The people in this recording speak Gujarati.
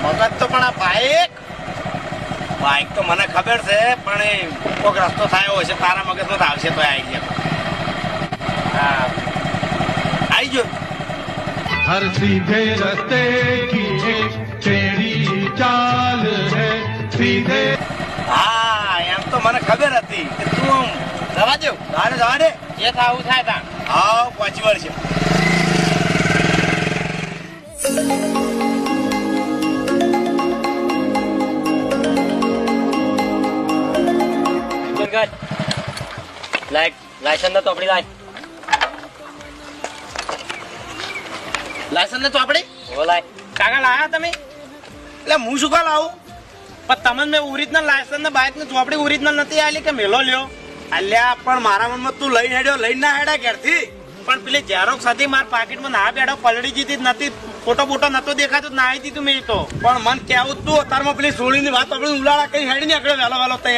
મગજ તો પણ આ બાઈક તો મને ખબર છે, પણ એ કોઈક રસ્તો થયો હશે તારા મગજમાં તો આવશે તો આઈડિયા. હા આવી ગયો. हर सीधे रास्ते की एक टेढ़ी चाल है सीधे. હા એમ તો મને ખબર હતી કે તું આમ જવા દે જવા દે જે થાવું થાય તા. હા પહોંચી વળશે. લાયસન્સ તો આપડી લાય. લાયસન્સ ને તો આપણે ઓ લાય. કાગળ લાયા તમે? એટલે હું શું કાલ આવું? પણ તમને મેં ઓરિજિનલ લાયસન્સ ને બાઇક ને ચોપડી ઓરિજિનલ નથી આલી કે મેલો લ્યો? અલ્યા પણ મારા મનમાં તું લઈને હેડ્યો, લઈને ના હેડા ઘેરથી. પણ પેલી ઝેરોક્સ હતી મારા પાકીટમાં ના બેડો પલડી જીતી નથી, ફોટો બોટો નતો દેખાતો, ના આવી દીધું મેં તો. પણ મન કેવું તું તારમાં પેલી સોળીની વાત આપણે ઉલાળા કઈ હેડી નીકળ્યો વહેલો તૈયાર.